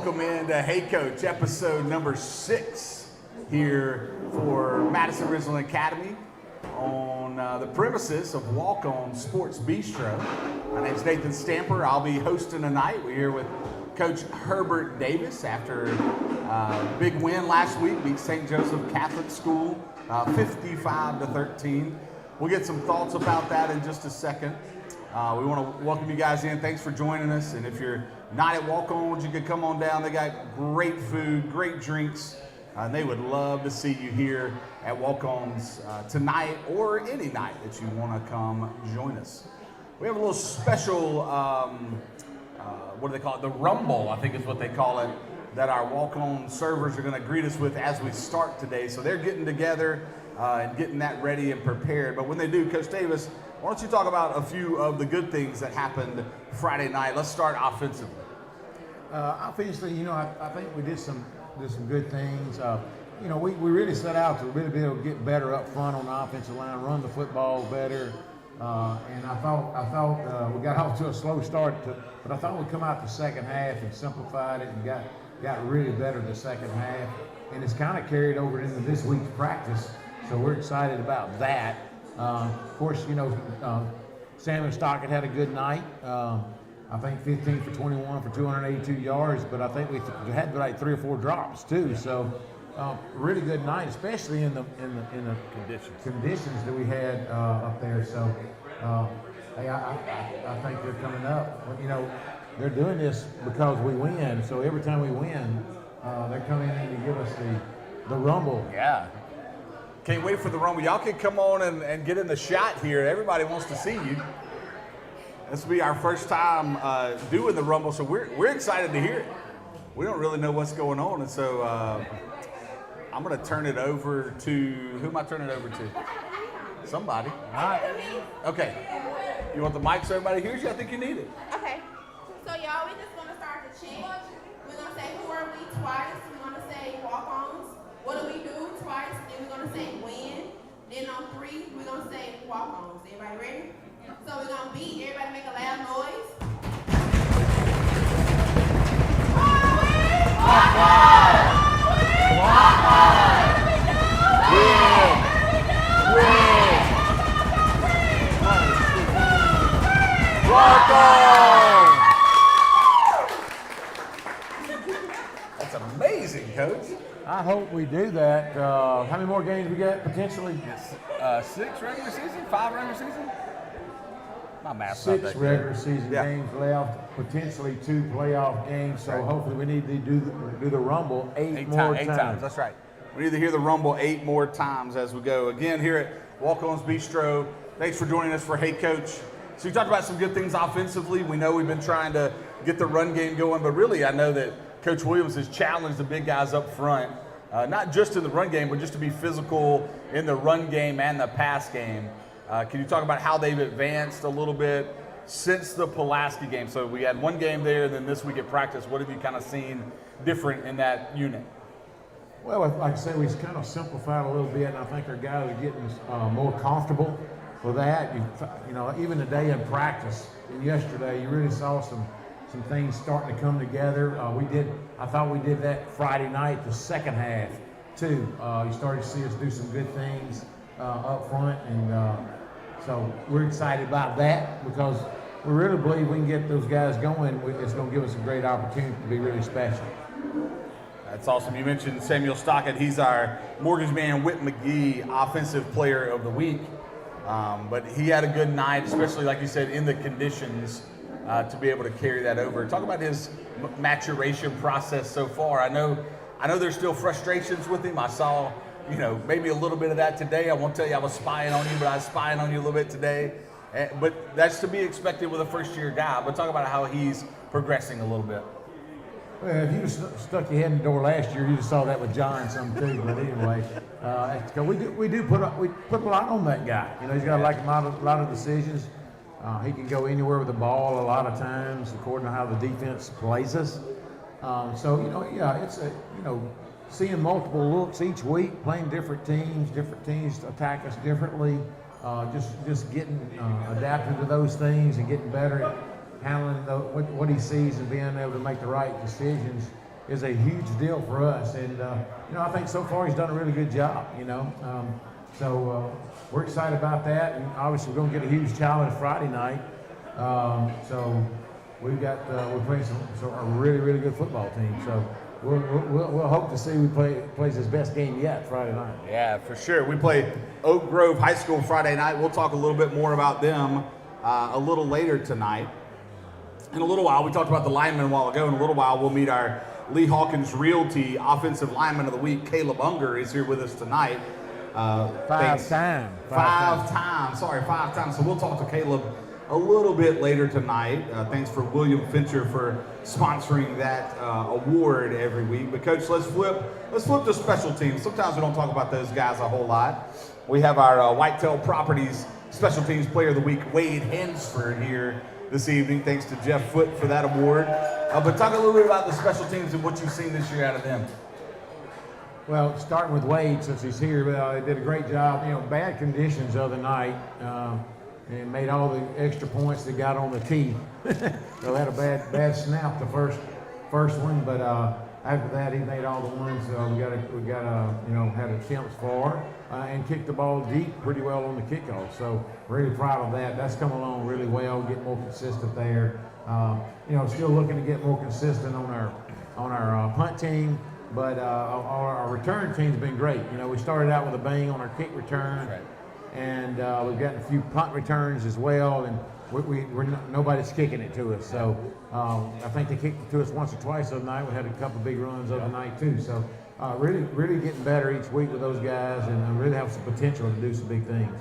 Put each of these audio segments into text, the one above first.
welcome into Hey Coach, episode number 6 here for Madison Ridgeland Academy on the premises of Walk On Sports Bistro. My name's Nathan Stamper. I'll be hosting tonight. We're here with Coach Herbert Davis after a big win last week, beat St. Joseph Catholic School 55-13. We'll get some thoughts about that in just a second. We want to welcome you guys in. Thanks for joining us. And if you're not at Walk-Ons, you can come on down. They got great food, great drinks. And they would love to see you here at Walk-Ons tonight or any night that you want to come join us. We have a little special, what do they call it? The Rumble, I think is what they call it, that our Walk-On servers are going to greet us with as we start today. So they're getting together and getting that ready and prepared. But when they do, Coach Davis, why don't you talk about a few of the good things that happened Friday night? Let's start offensively. Offensively, I think we did some good things. We really set out to really be able to get better up front on the offensive line, run the football better. And I thought we got off to a slow start, but I thought we'd come out the second half and simplified it and got really better the second half. And it's kind of carried over into this week's practice, so we're excited about that. Of course, Samuel Stockett had a good night. I think 15 for 21 for 282 yards, but I think we had like 3 or 4 drops too. So really good night, especially in the conditions that we had up there. So I think they're coming up. They're doing this because we win. So every time we win, they're coming in to give us the rumble. Yeah. Can't wait for the Rumble. Y'all can come on and get in the shot here. Everybody wants to see you. This will be our first time doing the Rumble, so we're excited to hear it. We don't really know what's going on, and so I'm going to turn it over to, who am I turning it over to? Somebody. All right. Okay. You want the mic so everybody hears you? I think you need it. Okay. So y'all, we just going to start the chant. We're going to say, who are we twice. We're going to say walk-ons. What do we do twice? Then we're going to say win. Then on 3, we're going to say walk-ons. Everybody ready? So we're going to beat. Everybody make a loud noise. Walk-on! Walk-on! Win! Win! Walk-on! That's amazing, Coach. I hope we do that. How many more games we got potentially? 6 regular season, 5 regular season. My math's 6 not that regular good. season Yeah. games left, potentially 2 playoff games. So hopefully we need to do the Rumble 8 more times. That's right. We need to hear the Rumble 8 more times as we go. Again, here at Walk-On's Bistro. Thanks for joining us for Hey Coach. So you talked about some good things offensively. We know we've been trying to get the run game going, but really I know that Coach Williams has challenged the big guys up front, not just in the run game, but just to be physical in the run game and the pass game. Can you talk about how they've advanced a little bit since the Pulaski game? So we had one game there, and then this week at practice. What have you kind of seen different in that unit? Well, like I said, we've kind of simplified a little bit, and I think our guys are getting more comfortable with that. Even today in practice and yesterday, you really saw some things starting to come together. I thought we did that Friday night, the second half, too. You started to see us do some good things up front, and so we're excited about that because we really believe we can get those guys going. It's going to give us a great opportunity to be really special. That's awesome. You mentioned Samuel Stockett. He's our Mortgage Man Whit McGee Offensive Player of the Week. But he had a good night, especially, like you said, in the conditions to be able to carry that over. Talk about his maturation process so far. I know there's still frustrations with him. I saw, maybe a little bit of that today. I won't tell you I was spying on you, but I was spying on you a little bit today. But that's to be expected with a first-year guy. But talk about how he's progressing a little bit. Well, if you stuck your head in the door last year, you just saw that with John some too. But anyway, we put a lot on that guy. He's got a lot of decisions. He can go anywhere with the ball a lot of times, according to how the defense plays us. It's seeing multiple looks each week, playing different teams attack us differently. Just getting adapted to those things and getting better at handling what he sees and being able to make the right decisions. is a huge deal for us. And I think so far he's done a really good job. So we're excited about that, and obviously we're going to get a huge challenge Friday night. So we're playing a really, really good football team. So we'll hope to see who plays his best game yet Friday night. Yeah, for sure. We play Oak Grove High School Friday night. We'll talk a little bit more about them a little later tonight. In a little while, we talked about the linemen a while ago. In a little while, we'll meet our Lee Hawkins Realty Offensive Lineman of the Week. Caleb Unger is here with us tonight. Five times. So we'll talk to Caleb a little bit later tonight. Thanks for William Fincher for sponsoring that award every week. But Coach, let's flip to special teams. Sometimes we don't talk about those guys a whole lot. We have our Whitetail Properties Special Teams Player of the Week, Wade Hensford, here this evening. Thanks to Jeff Foote for that award. But talk a little bit about the special teams and what you've seen this year out of them. Well, starting with Wade, since he's here, he did a great job. Bad conditions the other night, and made all the extra points that got on the tee. So had a bad snap the first one, but after that he made all the ones. We had attempts for and kicked the ball deep pretty well on the kickoff. So really proud of that. That's come along really well. Get more consistent there. Still looking to get more consistent on our punt team. But our return team's been great. We started out with a bang on our kick return, right. And we've gotten a few punt returns as well, and nobody's kicking it to us. So I think they kicked it to us once or twice the other night. We had a couple big runs the other night too. So really getting better each week with those guys, and really have some potential to do some big things.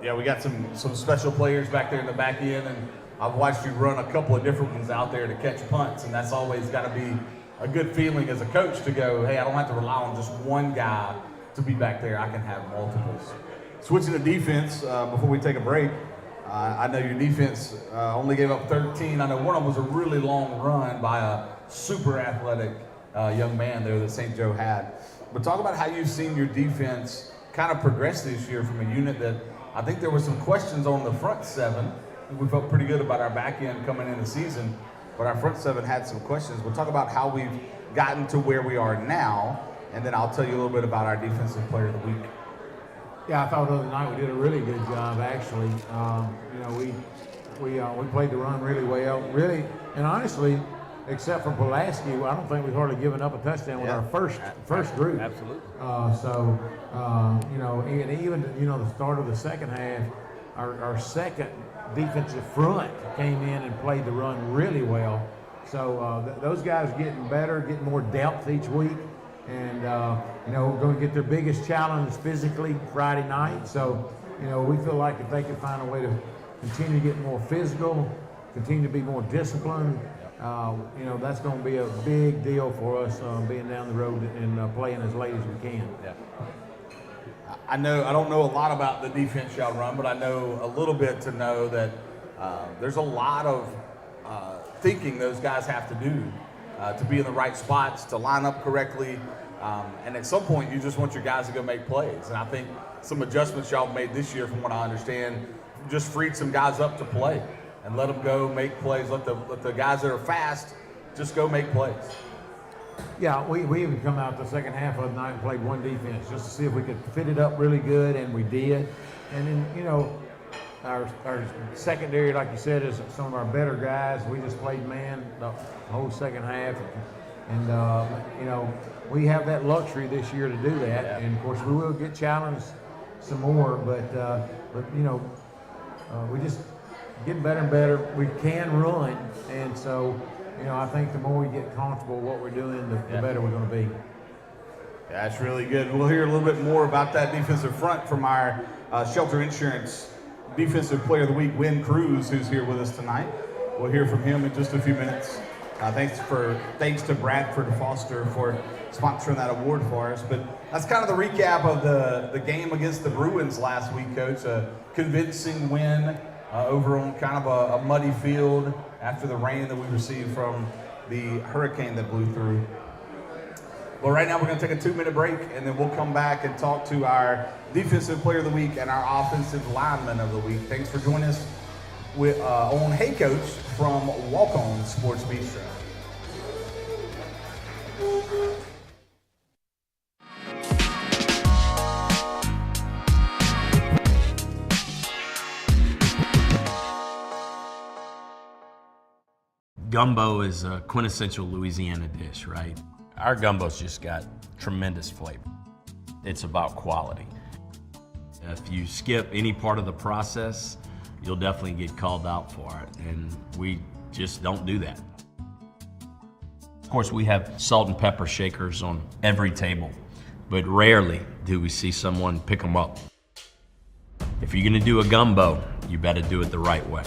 Yeah, we got some special players back there in the back end, and I've watched you run a couple of different ones out there to catch punts, and that's always got to be a good feeling as a coach to go, hey, I don't have to rely on just one guy to be back there. I can have multiples. Switching to defense before we take a break. I know your defense only gave up 13. I know one of them was a really long run by a super athletic young man there that St. Joe had. But talk about how you've seen your defense kind of progress this year from a unit that I think there were some questions on the front seven. We felt pretty good about our back end coming in the season, but our front seven had some questions. We'll talk about how we've gotten to where we are now, and then I'll tell you a little bit about our defensive player of the week. Yeah, I thought the other night we did a really good job, actually. We played the run really well, really, and honestly, except for Pulaski, I don't think we've hardly given up a touchdown with our first group. Absolutely. And even the start of the second half, our second defensive front came in and played the run really well. So those guys getting better, getting more depth each week, and we're going to get their biggest challenge physically Friday night. So we feel like if they can find a way to continue to get more physical, continue to be more disciplined, that's going to be a big deal for us being down the road and playing as late as we can. Yeah. I don't know a lot about the defense y'all run, but I know a little bit to know that there's a lot of thinking those guys have to do to be in the right spots, to line up correctly, and at some point you just want your guys to go make plays. And I think some adjustments y'all made this year, from what I understand, just freed some guys up to play and let them go make plays. Let the guys that are fast just go make plays. Yeah, we even come out the second half of the night and played one defense just to see if we could fit it up really good, and we did. And then, our secondary, like you said, is some of our better guys. We just played man the whole second half. And we have that luxury this year to do that. Yeah. And, of course, we will get challenged some more. But we just getting better and better. We can run. And so, I think the more we get comfortable with what we're doing, the better we're going to be. Yeah, that's really good. We'll hear a little bit more about that defensive front from our Shelter Insurance Defensive Player of the Week, Wynn Cruz, who's here with us tonight. We'll hear from him in just a few minutes. Thanks to Bradford Foster for sponsoring that award for us. But that's kind of the recap of the game against the Bruins last week, Coach. A convincing win over on kind of a muddy field after the rain that we received from the hurricane that blew through. Well, right now we're going to take a 2-minute break, and then we'll come back and talk to our Defensive Player of the Week and our Offensive Lineman of the Week. Thanks for joining us on Hey Coach from Walk On Sports Bistro. Gumbo is a quintessential Louisiana dish, right? Our gumbo's just got tremendous flavor. It's about quality. If you skip any part of the process, you'll definitely get called out for it, and we just don't do that. Of course, we have salt and pepper shakers on every table, but rarely do we see someone pick them up. If you're gonna do a gumbo, you better do it the right way.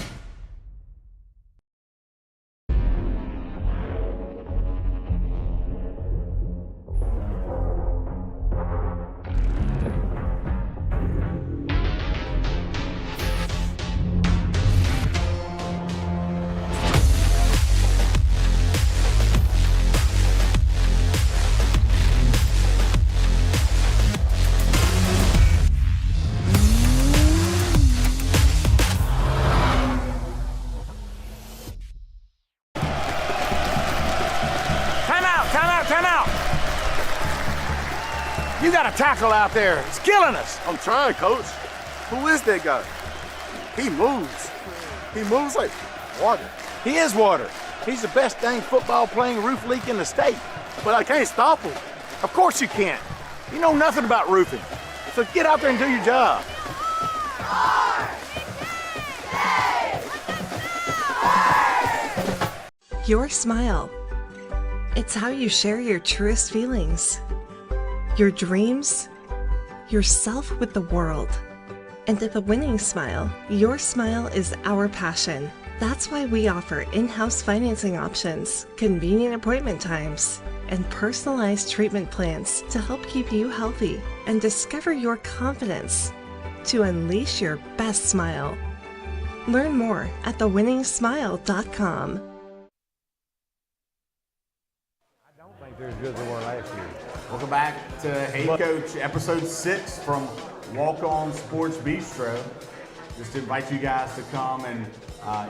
Time out! You got a tackle out there. It's killing us. I'm trying, Coach. Who is that guy? He moves. He moves like water. He is water. He's the best dang football playing roof leak in the state. But I can't stop him. Of course you can't. You know nothing about roofing. So get out there and do your job. Your smile. It's how you share your truest feelings, your dreams, yourself with the world. And at the Winning Smile, your smile is our passion. That's why we offer in-house financing options, convenient appointment times, and personalized treatment plans to help keep you healthy and discover your confidence to unleash your best smile. Learn more at thewinningsmile.com. They're as good as they were last year. Welcome back to Hey Coach, episode 6 from Walk On Sports Bistro. Just to invite you guys to come and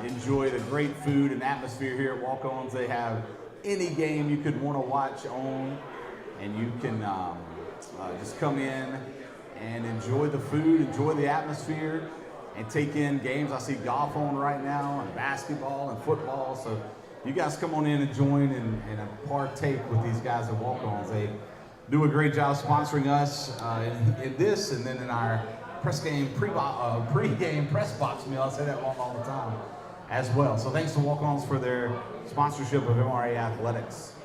enjoy the great food and atmosphere here at Walk Ons. They have any game you could want to watch on, and you can just come in and enjoy the food, enjoy the atmosphere, and take in games. I see golf on right now, and basketball and football. So you guys come on in and join and partake with these guys at Walk-Ons. They do a great job sponsoring us in this, and then in our pre-game press box meal. I say that wrong all the time as well. So thanks to Walk-Ons for their sponsorship of MRA Athletics.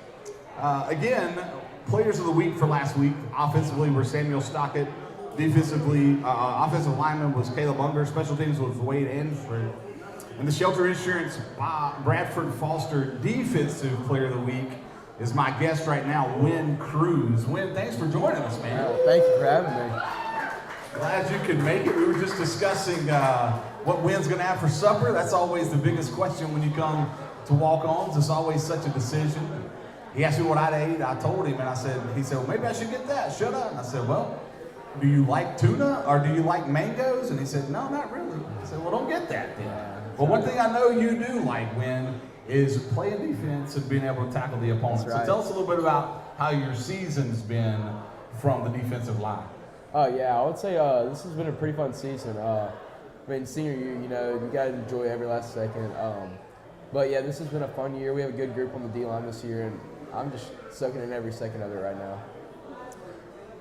Again, players of the week for last week. Offensively were Samuel Stockett. Defensively, offensive lineman was Caleb Unger. Special teams was Wade Ansford. And the Shelter Insurance Bradford Foster Defensive Player of the Week is my guest right now, Win Cruz. Win, thanks for joining us, man. Thank you for having me. Glad you could make it. We were just discussing what Win's going to have for supper. That's always the biggest question when you come to Walk-Ons. It's always such a decision. He asked me what I'd ate. I told him, and he said, well, maybe I should get that. Shut up. And I said, well, do you like tuna or do you like mangoes? And he said, no, not really. I said, well, don't get that then. Well, one thing I know you do like, Win, is playing defense and being able to tackle the opponent. That's right. So tell us a little bit about how your season's been from the defensive line. Yeah, I would say this has been a pretty fun season. Senior year, you got to enjoy every last second. But yeah, this has been a fun year. We have a good group on the D-line this year, and I'm just soaking in every second of it right now.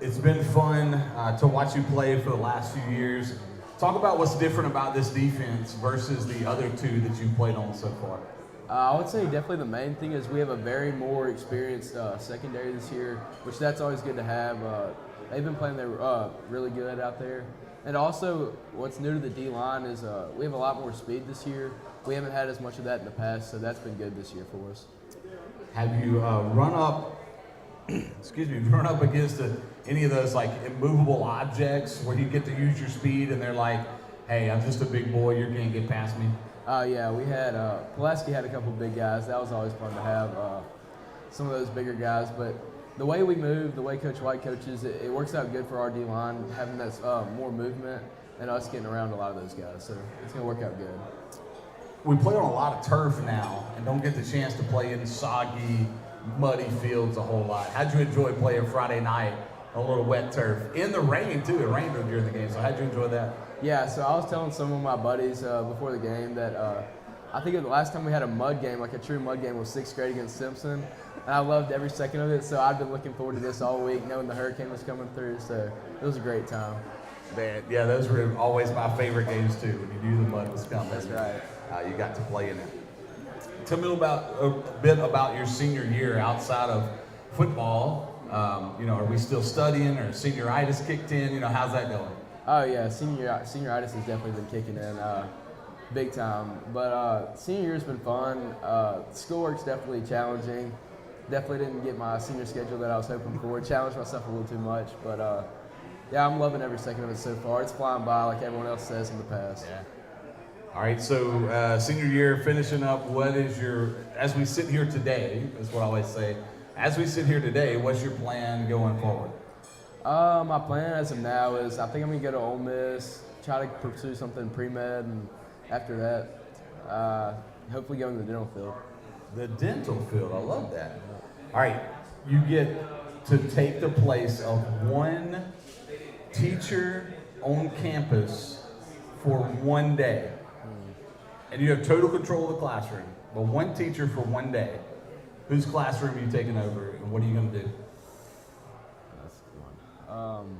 It's been fun to watch you play for the last few years. Talk about what's different about this defense versus the other two that you've played on so far. I would say definitely the main thing is we have a very more experienced secondary this year, which that's always good to have. They've been playing really good out there. And also, what's new to the D-line is we have a lot more speed this year. We haven't had as much of that in the past, so that's been good this year for us. Have you run up against any of those like immovable objects where you get to use your speed and they're like, hey, I'm just a big boy, you can't get past me? Yeah, we had, Pulaski had a couple big guys. That was always fun to have some of those bigger guys. But the way we move, the way Coach White coaches, it works out good for our D-line, having that more movement and us getting around a lot of those guys. So it's going to work out good. We play on a lot of turf now and don't get the chance to play in soggy, muddy fields a whole lot. How'd you enjoy playing Friday night on a little wet turf? In the rain, too. It rained during the game, so how'd you enjoy that? Yeah, so I was telling some of my buddies before the game that I think the last time we had a mud game, like a true mud game, was 6th grade against Simpson. And I loved every second of it, so I've been looking forward to this all week, knowing the hurricane was coming through, so it was a great time. Man, yeah, those were always my favorite games too. When you knew the mud was coming, That's right. You got to play in it. Tell me a bit about your senior year outside of football. Are we still studying, or senioritis kicked in? How's that going? Oh yeah, senioritis has definitely been kicking in big time. But senior year's been fun. Schoolwork's definitely challenging. Definitely didn't get my senior schedule that I was hoping for. Challenged myself a little too much, but yeah, I'm loving every second of it so far. It's flying by like everyone else says in the past. Yeah. All right, so senior year finishing up, as we sit here today, is what I always say, as we sit here today, what's your plan going forward? My plan as of now is I think I'm going to go to Ole Miss, try to pursue something pre-med, and after that, hopefully go in the dental field. The dental field, I love that. All right, you get to take the place of one teacher on campus for one day. And you have total control of the classroom, but one teacher for one day. Whose classroom are you taking over, and what are you going to do? That's a good one.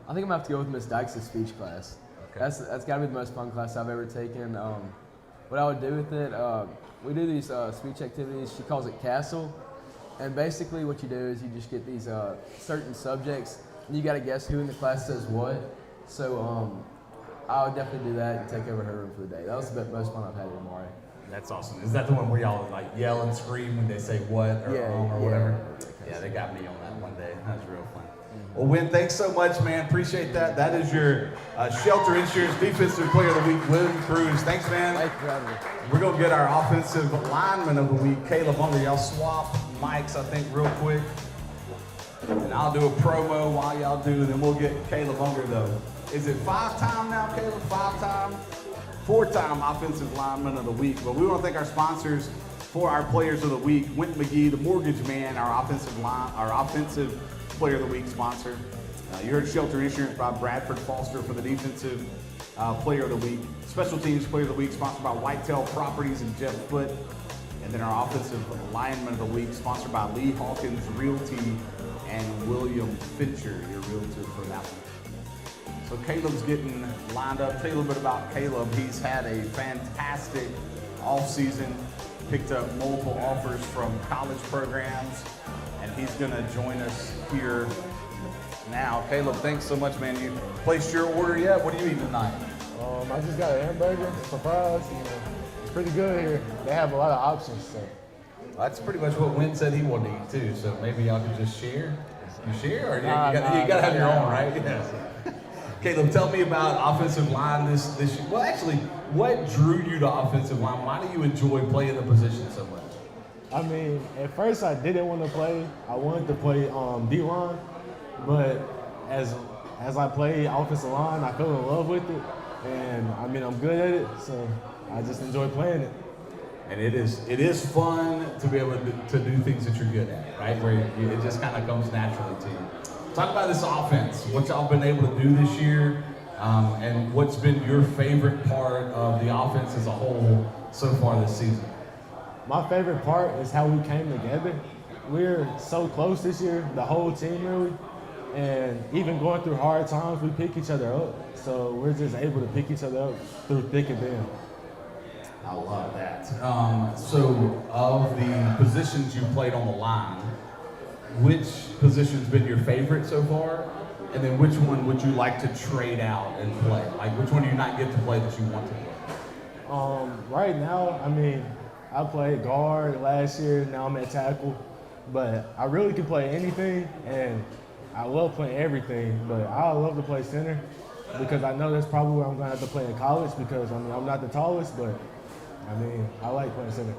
I think I'm going to have to go with Miss Dykes' speech class. Okay. That's got to be the most fun class I've ever taken. What I would do with it, we do these speech activities. She calls it Castle. And basically what you do is you just get these certain subjects, and you got to guess who in the class says what. So I would definitely do that and take over her room for the day. That was the most fun I've had in Amari. That's awesome. Is that the one where y'all like yell and scream when they say what or or whatever? Yeah, they got me on that one day. That was real fun. Well, Win, thanks so much, man. Appreciate that. That is your Shelter Insurance Defensive Player of the Week, William Cruz. Thanks, man. Thank you for having me. We're going to get our Offensive Lineman of the Week, Caleb Unger. Y'all swap mics, I think, real quick. And I'll do a promo while y'all do, then we'll get Caleb Unger, though. Is it 5-time now, Caleb? 5-time? 4-time Offensive Lineman of the Week. But we want to thank our sponsors for our Players of the Week. Wint McGee, the Mortgage Man, our Offensive Player of the Week sponsor. You heard Shelter Insurance by Bradford Foster for the Defensive Player of the Week. Special Teams Player of the Week sponsored by Whitetail Properties and Jeff Foote. And then our Offensive Lineman of the Week sponsored by Lee Hawkins Realty and William Fincher, your realtor for that one. So Caleb's getting lined up. Tell you a little bit about Caleb. He's had a fantastic offseason, picked up multiple offers from college programs, and he's going to join us here now. Caleb, thanks so much, man. You placed your order yet? What are you eating tonight? I just got a hamburger, some fries. It's pretty good here. They have a lot of options. So. That's pretty much what Win said he wanted to eat too. So maybe y'all could just share. You share, or you got to have your own, right? Yeah. Caleb, tell me about offensive line this year. Well, actually, what drew you to offensive line? Why do you enjoy playing the position so much? I mean, at first I didn't want to play. I wanted to play D-line, but as I played offensive line, I fell in love with it, and I mean, I'm good at it, so I just enjoy playing it. And it is fun to be able to do things that you're good at, right? Where it just kind of comes naturally to you. Talk about this offense, what y'all been able to do this year, and what's been your favorite part of the offense as a whole so far this season. My favorite part is how we came together. We're so close this year, the whole team really, and even going through hard times, we pick each other up. So we're just able to pick each other up through thick and thin. I love that. So of the positions you played on the line, which position's been your favorite so far? And then which one would you like to trade out and play? Like which one do you not get to play that you want to play? Right now, I mean, I played guard last year, now I'm at tackle. But I really can play anything, and I love playing everything, but I love to play center because I know that's probably where I'm going to have to play in college because, I mean, I'm not the tallest, but, I mean, I like playing center.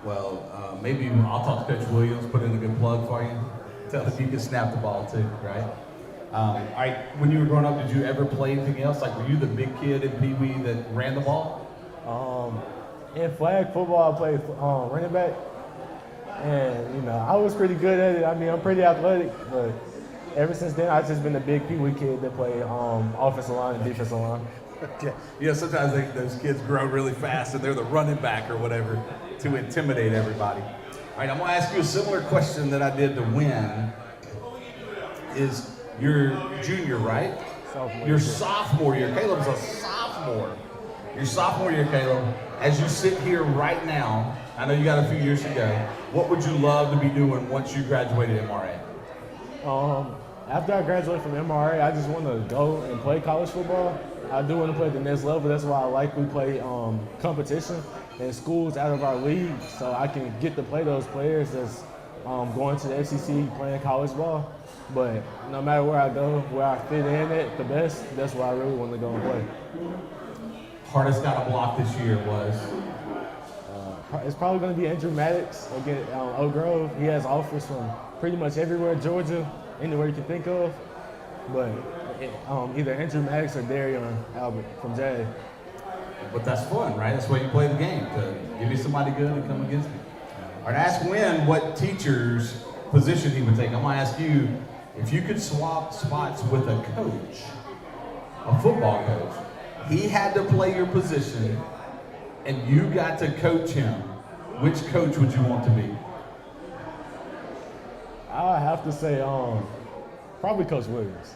Well, maybe I'll talk to Coach Williams, put in a good plug for you. Tell him you can snap the ball too, right? All right, when you were growing up, did you ever play anything else? Like, were you the big kid in Pee Wee that ran the ball? In flag football, I played running back. And, you know, I was pretty good at it. I mean, I'm pretty athletic, but ever since then, I've just been a big Pee Wee kid that played offensive line and defensive line. Okay. You know, sometimes those kids grow really fast and they're the running back or whatever to intimidate everybody. All right, I'm going to ask you a similar question that I did to Win. Is you're junior, right? Sophomore. Your sophomore year. Caleb's a sophomore. Your sophomore year, Caleb. As you sit here right now, I know you got a few years to go. What would you love to be doing once you graduated MRA? After I graduate from MRA, I just want to go and play college football. I do want to play at the next level. That's why I like we play competition in schools out of our league, so I can get to play those players that's going to the SEC, playing college ball. But no matter where I go, where I fit in at the best, that's where I really want to go and play. Hardest got a block this year was? It's probably going to be Andrew Maddox against Oak Grove. He has offers from pretty much everywhere, Georgia, anywhere you can think of. But either Andrew Maddox or Darion Albert from Jag. But that's fun, right? That's why you play the game, to give you somebody good and come against me. All right, ask Win what teacher's position he would take. I'm going to ask you, if you could swap spots with a coach, a football coach, he had to play your position, and you got to coach him, which coach would you want to be? I have to say, probably Coach Williams.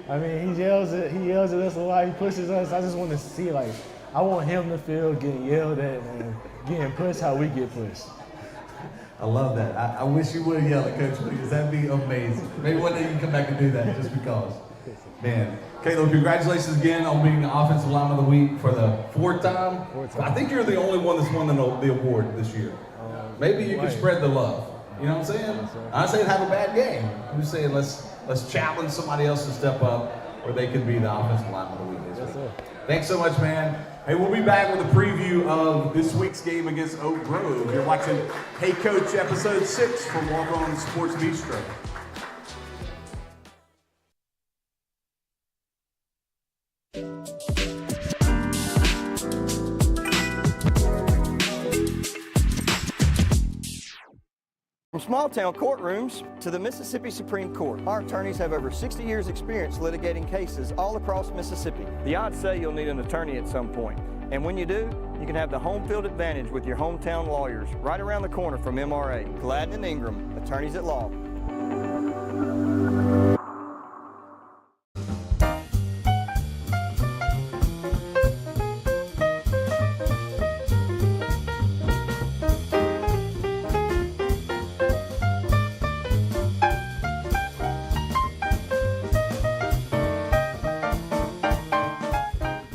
I mean, he yells at us a lot. He pushes us. I just want to see, I want him to feel getting yelled at and getting pushed how we get pushed. I love that. I wish you would yell at Coach Williams. That'd be amazing. Maybe one day you can come back and do that just because. Man, Caleb, congratulations again on being the Offensive Lineman of the Week for the fourth time. I think you're the only one that's won the award this year. Maybe you can spread the love. You know what I'm saying? I'm not saying have a bad game. I'm just saying let's challenge somebody else to step up where they can be the Offensive Lineman of the Week this week. Thanks so much, man. Hey, we'll be back with a preview of this week's game against Oak Grove. You're watching Hey Coach, Episode 6 from Walk On Sports Bistro. From small-town courtrooms to the Mississippi Supreme Court, our attorneys have over 60 years' experience litigating cases all across Mississippi. The odds say you'll need an attorney at some point, and when you do, you can have the home field advantage with your hometown lawyers right around the corner from MRA. Gladden and Ingram, attorneys at law.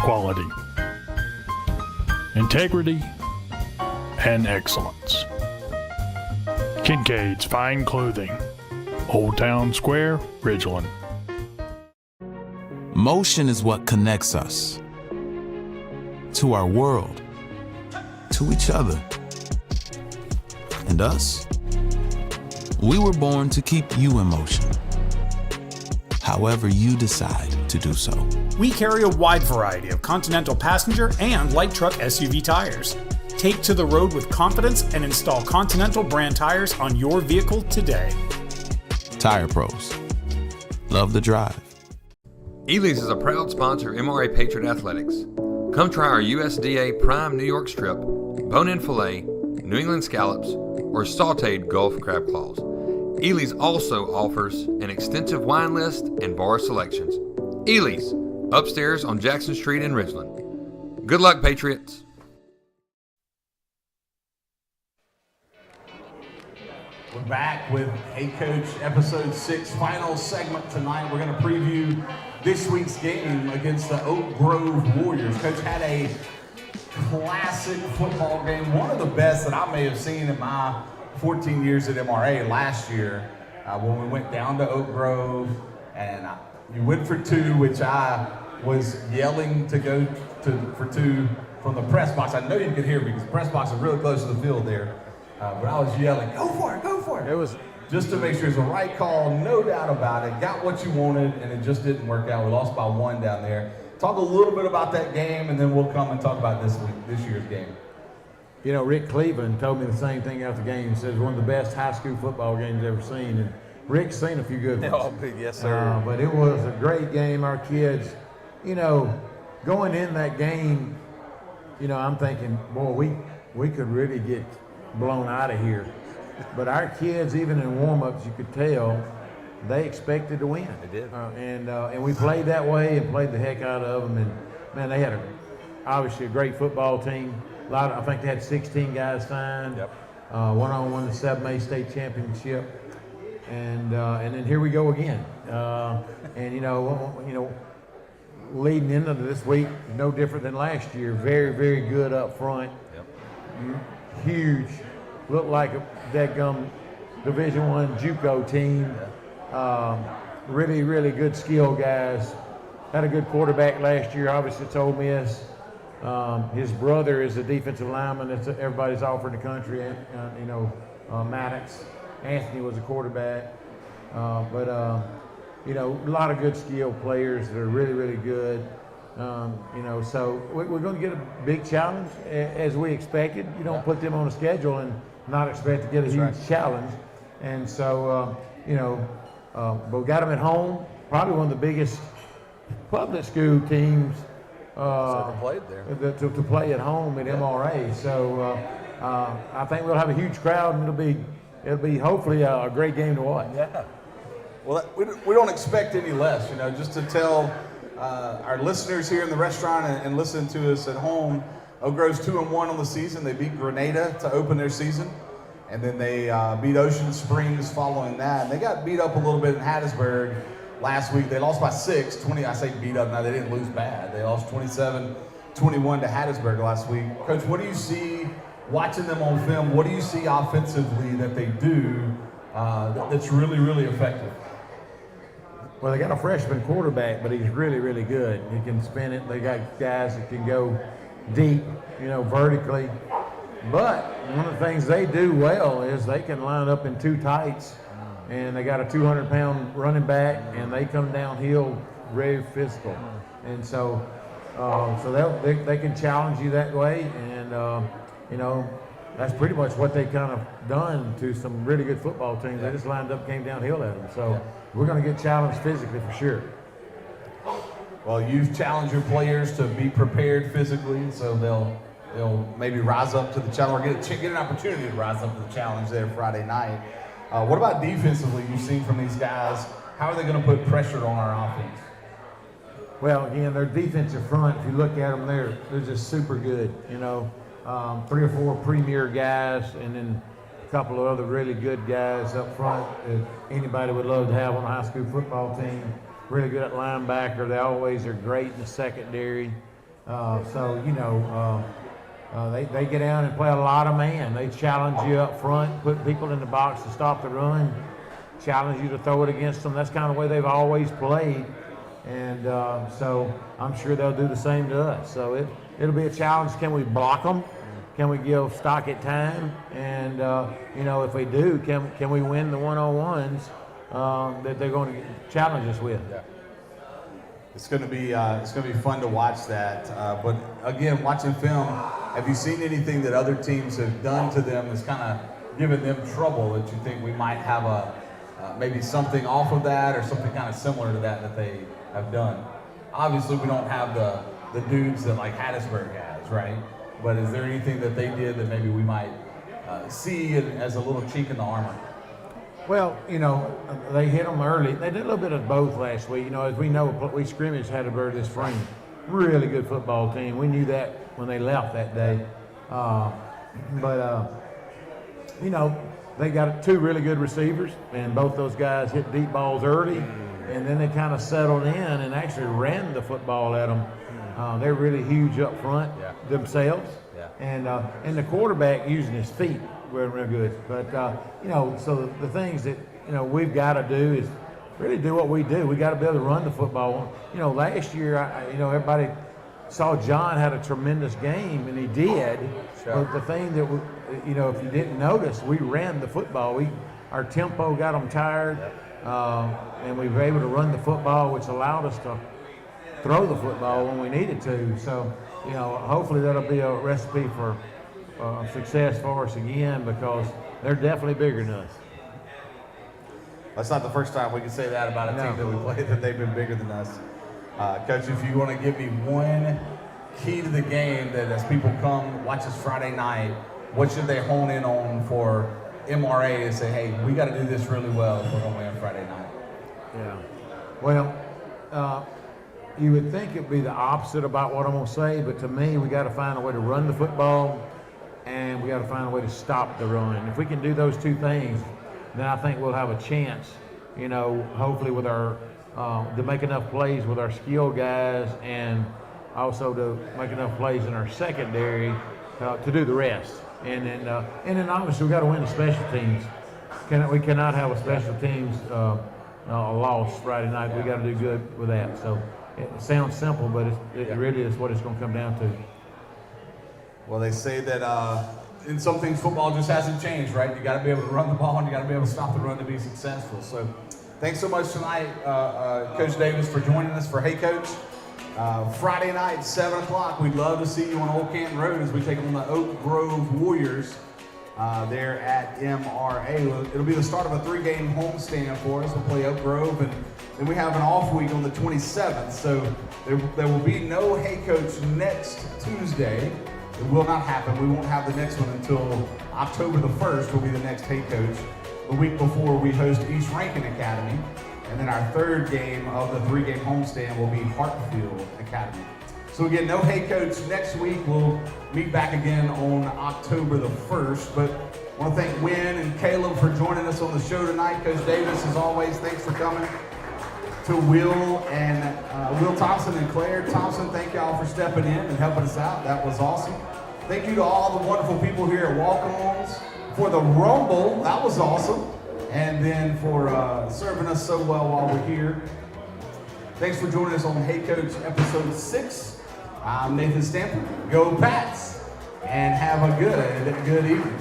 Quality, integrity, and excellence. Kincaid's Fine Clothing, Old Town Square, Ridgeland. Motion is what connects us to our world, to each other, and us. We were born to keep you in motion, however you decide to do so. We carry a wide variety of Continental passenger and light truck SUV tires. Take to the road with confidence and install Continental brand tires on your vehicle today. Tire Pros. Love the drive. Ely's is a proud sponsor of MRA Patriot Athletics. Come try our USDA Prime New York Strip, bone-in filet, New England scallops, or sauteed Gulf crab claws. Ely's also offers an extensive wine list and bar selections. Ely's, upstairs on Jackson Street in Ridgeland. Good luck, Patriots. We're back with Hey Coach, Episode 6, final segment tonight. We're going to preview this week's game against the Oak Grove Warriors. Coach had a classic football game, one of the best that I may have seen in my 14 years at MRA last year when we went down to Oak Grove, and you went for two, which I was yelling to go for two from the press box. I know you could hear me because the press box is really close to the field there. But I was yelling, go for it, go for it. It was just to make sure it's the right call, no doubt about it. Got what you wanted, and it just didn't work out. We lost by 1 down there. Talk a little bit about that game, and then we'll come and talk about this year's game. You know, Rick Cleveland told me the same thing after the game. He said it was one of the best high school football games he's ever seen. And Rick's seen a few good ones. Oh, yes, sir. But it was a great game. Our kids, you know, going in that game, you know, I'm thinking, boy, we could really get blown out of here. But our kids, even in warm-ups, you could tell they expected to win. They did. And we played that way and played the heck out of them. And man, they had obviously a great football team. I think they had 16 guys signed. Yep. One on one the 7A state championship. And then here we go again. And you know, leading into this week, no different than last year. Very, very good up front. Yep. Huge. Looked like a dadgum Division I JUCO team. Really, really good skill guys. Had a good quarterback last year. Obviously, it's Ole Miss. His brother is a defensive lineman that everybody's offered in the country. Maddox. Anthony was a quarterback. You know, a lot of good skill players that are really, really good. So we're going to get a big challenge as we expected. You don't put them on a schedule and not expect to get a huge challenge. And so, but we got them at home. Probably one of the biggest public school teams played there. To play at home at MRA. So I think we'll have a huge crowd, and it'll be hopefully a great game to watch. Yeah. Well, we don't expect any less. You know, just to tell our listeners here in the restaurant and listen to us at home, Oak Grove's 2-1 on the season. They beat Grenada to open their season, and then they beat Ocean Springs following that. And they got beat up a little bit in Hattiesburg last week. They lost by 6. I say beat up. Now they didn't lose bad. They lost 27-21 to Hattiesburg last week. Coach, what do you see watching them on film? What do you see offensively that they do that's really, really effective? Well, they got a freshman quarterback, but he's really, really good. He can spin it. They got guys that can go deep, vertically. But one of the things they do well is they can line up in two tights, and they got a 200-pound running back, and they come downhill very physical. And so they can challenge you that way, and that's pretty much what they kind of done to some really good football teams. They just lined up, came downhill at them. So we're going to get challenged physically for sure. Well, you've challenged your players to be prepared physically, so they'll maybe rise up to the challenge or get an opportunity to rise up to the challenge there Friday night. What about defensively? You've seen from these guys. How are they going to put pressure on our offense? Well, again, their defensive front, if you look at them, they're just super good. 3 or 4 premier guys, and then a couple of other really good guys up front that anybody would love to have on a high school football team. Really good at linebacker. They always are great in the secondary. They get down and play a lot of man. They challenge you up front, put people in the box to stop the run, challenge you to throw it against them. That's kind of the way they've always played. And so I'm sure they'll do the same to us. So it'll be a challenge. Can we block them? Can we give Stockett time? And if we do, can we win the one-on-ones that they're going to challenge us with? Yeah. It's going to be fun to watch that. But again, watching film, have you seen anything that other teams have done to them that's kind of given them trouble that you think we might have maybe something off of that or something kind of similar to that they have done? Obviously, we don't have the dudes that like Hattiesburg has, right? But is there anything that they did that maybe we might see as a little chink in the armor? Well, they hit them early. They did a little bit of both last week. As we know, we scrimmaged Hattiesburg this spring. Really good football team. We knew that when they left that day. They got 2 really good receivers, and both those guys hit deep balls early, and then they kind of settled in and actually ran the football at them. They're really huge up front themselves, and the quarterback using his feet were real good. But so the things that we've got to do is really do what we do. We got to be able to run the football. Last year, everybody saw John had a tremendous game, and he did. Sure. But the thing that if you didn't notice, we ran the football. Our tempo got them tired, and we were able to run the football, which allowed us to throw the football when we needed to. So, hopefully that'll be a recipe for success for us again, because they're definitely bigger than us. That's not the first time we can say that about a team that we played, that they've been bigger than us. Coach, if you want to give me one key to the game that as people come watch us Friday night, what should they hone in on for MRA and say, hey, we got to do this really well if we're going to win Friday night? Yeah. Well, you would think it'd be the opposite about what I'm going to say, but to me, we got to find a way to run the football, and we got to find a way to stop the run. If we can do those two things, then I think we'll have a chance, hopefully with our to make enough plays with our skill guys, and also to make enough plays in our secondary to do the rest. And then obviously we got to win the special teams. We cannot have a special teams a loss Friday night. We got to do good with that. So it sounds simple, but it really is what it's going to come down to. Well, they say that in some things football just hasn't changed, right? You got to be able to run the ball and you got to be able to stop the run to be successful. So thanks so much tonight, Coach Davis, for joining us for Hey Coach. Friday night, 7 o'clock, we'd love to see you on Old Canton Road as we take on the Oak Grove Warriors there at MRA. It'll be the start of a 3-game homestand for us. We'll play Oak Grove, and then we have an off week on the 27th. So there will be no Hey Coach next Tuesday. It will not happen. We won't have the next one until October the 1st will be the next Hey Coach. The week before we host East Rankin Academy. And then our 3rd game of the 3-game homestand will be Hartfield Academy. So again, no Hey Coach next week. We'll meet back again on October the 1st. But I want to thank Wynn and Caleb for joining us on the show tonight. Coach Davis, as always, thanks for coming. To Will and Will Thompson and Claire Thompson, thank y'all for stepping in and helping us out. That was awesome. Thank you to all the wonderful people here at Walk-Ons for the Rumble. That was awesome. And then for serving us so well while we're here. Thanks for joining us on Hey Coach episode 6. I'm Nathan Stanford. Go Pats, and have a good evening.